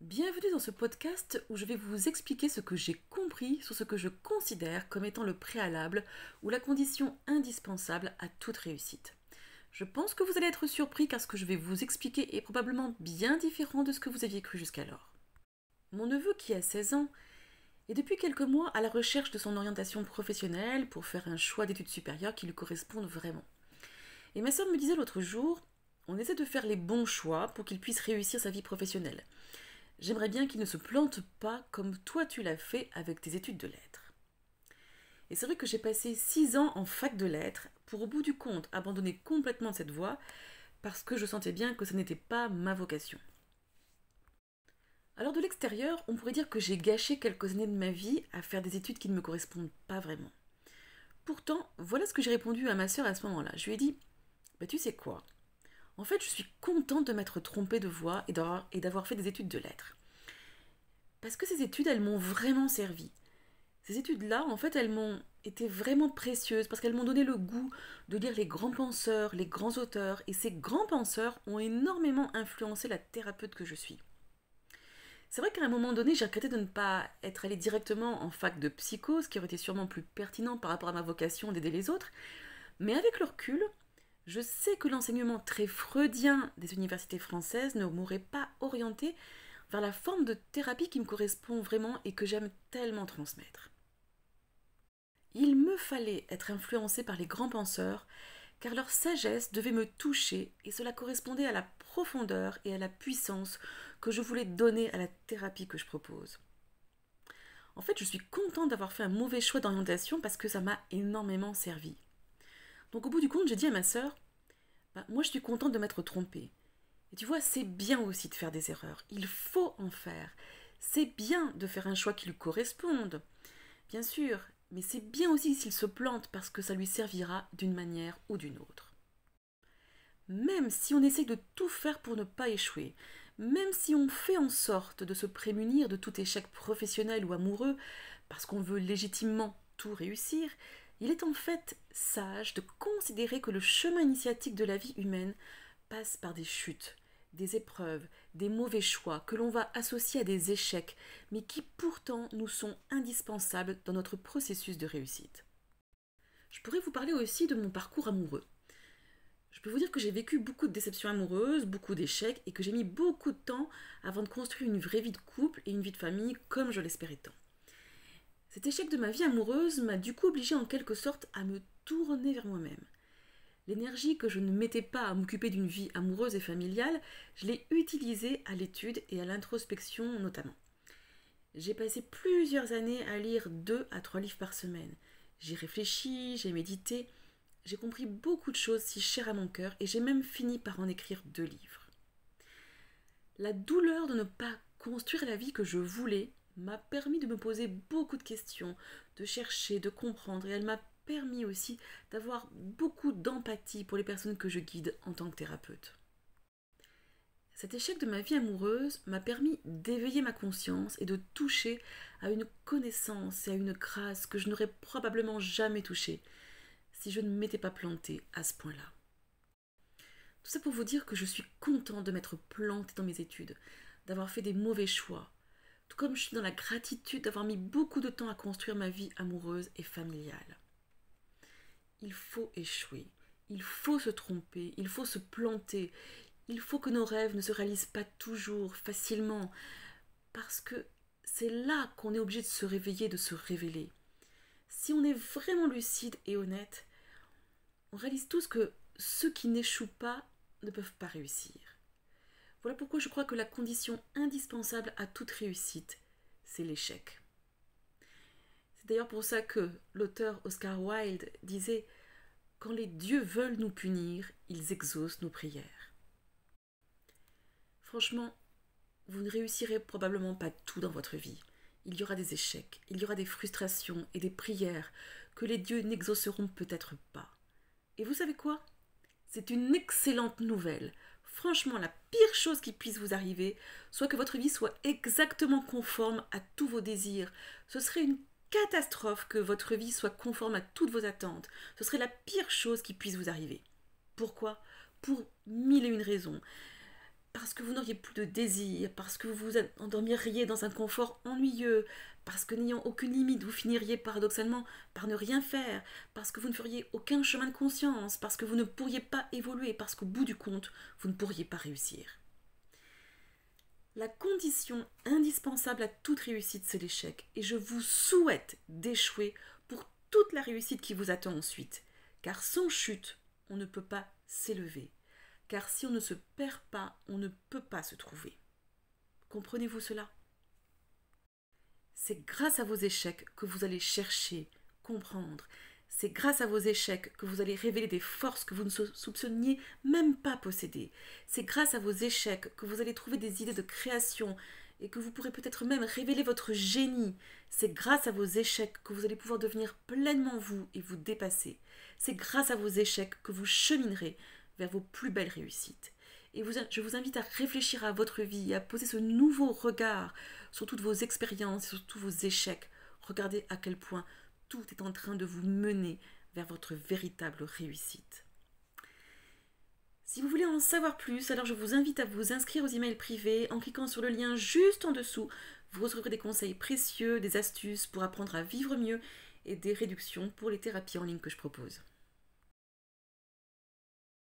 Bienvenue dans ce podcast où je vais vous expliquer ce que j'ai compris sur ce que je considère comme étant le préalable ou la condition indispensable à toute réussite. Je pense que vous allez être surpris car ce que je vais vous expliquer est probablement bien différent de ce que vous aviez cru jusqu'alors. Mon neveu qui a 16 ans est depuis quelques mois à la recherche de son orientation professionnelle pour faire un choix d'études supérieures qui lui corresponde vraiment. Et ma sœur me disait l'autre jour, on essaie de faire les bons choix pour qu'il puisse réussir sa vie professionnelle. J'aimerais bien qu'il ne se plante pas comme toi tu l'as fait avec tes études de lettres. Et c'est vrai que j'ai passé 6 ans en fac de lettres pour au bout du compte abandonner complètement cette voie parce que je sentais bien que ce n'était pas ma vocation. Alors de l'extérieur, on pourrait dire que j'ai gâché quelques années de ma vie à faire des études qui ne me correspondent pas vraiment. Pourtant, voilà ce que j'ai répondu à ma sœur à ce moment-là. Je lui ai dit, bah tu sais quoi, en fait je suis contente de m'être trompée de voie et d'avoir fait des études de lettres. Parce que ces études, elles m'ont vraiment servi. Ces études-là, en fait, elles m'ont été vraiment précieuses parce qu'elles m'ont donné le goût de lire les grands penseurs, les grands auteurs, et ces grands penseurs ont énormément influencé la thérapeute que je suis. C'est vrai qu'à un moment donné, j'ai regretté de ne pas être allée directement en fac de psycho, ce qui aurait été sûrement plus pertinent par rapport à ma vocation d'aider les autres, mais avec le recul, je sais que l'enseignement très freudien des universités françaises ne m'aurait pas orientée vers la forme de thérapie qui me correspond vraiment et que j'aime tellement transmettre. Il me fallait être influencée par les grands penseurs, car leur sagesse devait me toucher et cela correspondait à la profondeur et à la puissance que je voulais donner à la thérapie que je propose. En fait, je suis contente d'avoir fait un mauvais choix d'orientation parce que ça m'a énormément servi. Donc au bout du compte, j'ai dit à ma sœur, moi je suis contente de m'être trompée. Et tu vois, c'est bien aussi de faire des erreurs. Il faut en faire. C'est bien de faire un choix qui lui corresponde. Bien sûr, mais c'est bien aussi s'il se plante parce que ça lui servira d'une manière ou d'une autre. Même si on essaye de tout faire pour ne pas échouer, même si on fait en sorte de se prémunir de tout échec professionnel ou amoureux, parce qu'on veut légitimement tout réussir, il est en fait sage de considérer que le chemin initiatique de la vie humaine passe par des chutes, des épreuves, des mauvais choix que l'on va associer à des échecs, mais qui pourtant nous sont indispensables dans notre processus de réussite. Je pourrais vous parler aussi de mon parcours amoureux. Je peux vous dire que j'ai vécu beaucoup de déceptions amoureuses, beaucoup d'échecs, et que j'ai mis beaucoup de temps avant de construire une vraie vie de couple et une vie de famille comme je l'espérais tant. Cet échec de ma vie amoureuse m'a du coup obligée en quelque sorte à me tourner vers moi-même. L'énergie que je ne mettais pas à m'occuper d'une vie amoureuse et familiale, je l'ai utilisée à l'étude et à l'introspection notamment. J'ai passé plusieurs années à lire 2 à 3 livres par semaine. J'ai réfléchi, j'ai médité, j'ai compris beaucoup de choses si chères à mon cœur et j'ai même fini par en écrire 2 livres. La douleur de ne pas construire la vie que je voulais m'a permis de me poser beaucoup de questions, de chercher, de comprendre, et elle m'a permis aussi d'avoir beaucoup d'empathie pour les personnes que je guide en tant que thérapeute. Cet échec de ma vie amoureuse m'a permis d'éveiller ma conscience et de toucher à une connaissance et à une grâce que je n'aurais probablement jamais touchée si je ne m'étais pas plantée à ce point-là. Tout ça pour vous dire que je suis contente de m'être plantée dans mes études, d'avoir fait des mauvais choix, tout comme je suis dans la gratitude d'avoir mis beaucoup de temps à construire ma vie amoureuse et familiale. Il faut échouer, il faut se tromper, il faut se planter, il faut que nos rêves ne se réalisent pas toujours, facilement, parce que c'est là qu'on est obligé de se réveiller, de se révéler. Si on est vraiment lucide et honnête, on réalise tous que ceux qui n'échouent pas ne peuvent pas réussir. Voilà pourquoi je crois que la condition indispensable à toute réussite, c'est l'échec. C'est d'ailleurs pour ça que l'auteur Oscar Wilde disait « Quand les dieux veulent nous punir, ils exaucent nos prières ». Franchement, vous ne réussirez probablement pas tout dans votre vie. Il y aura des échecs, il y aura des frustrations et des prières que les dieux n'exauceront peut-être pas. Et vous savez quoi ? C'est une excellente nouvelle. Franchement, la pire chose qui puisse vous arriver, soit que votre vie soit exactement conforme à tous vos désirs. Ce serait une catastrophe que votre vie soit conforme à toutes vos attentes. Ce serait la pire chose qui puisse vous arriver. Pourquoi ? Pour mille et une raisons. parce que vous n'auriez plus de désir, parce que vous vous endormiriez dans un confort ennuyeux, parce que n'ayant aucune limite, vous finiriez paradoxalement par ne rien faire, parce que vous ne feriez aucun chemin de conscience, parce que vous ne pourriez pas évoluer, parce qu'au bout du compte, vous ne pourriez pas réussir. La condition indispensable à toute réussite, c'est l'échec, et je vous souhaite d'échouer pour toute la réussite qui vous attend ensuite, car sans chute, on ne peut pas s'élever. Car si on ne se perd pas, on ne peut pas se trouver. Comprenez-vous cela? C'est grâce à vos échecs que vous allez chercher, comprendre. C'est grâce à vos échecs que vous allez révéler des forces que vous ne soupçonniez même pas posséder. C'est grâce à vos échecs que vous allez trouver des idées de création et que vous pourrez peut-être même révéler votre génie. C'est grâce à vos échecs que vous allez pouvoir devenir pleinement vous et vous dépasser. C'est grâce à vos échecs que vous cheminerez vers vos plus belles réussites. Et je vous invite à réfléchir à votre vie, à poser ce nouveau regard sur toutes vos expériences, sur tous vos échecs. Regardez à quel point tout est en train de vous mener vers votre véritable réussite. Si vous voulez en savoir plus, alors je vous invite à vous inscrire aux emails privés en cliquant sur le lien juste en dessous. Vous recevrez des conseils précieux, des astuces pour apprendre à vivre mieux et des réductions pour les thérapies en ligne que je propose.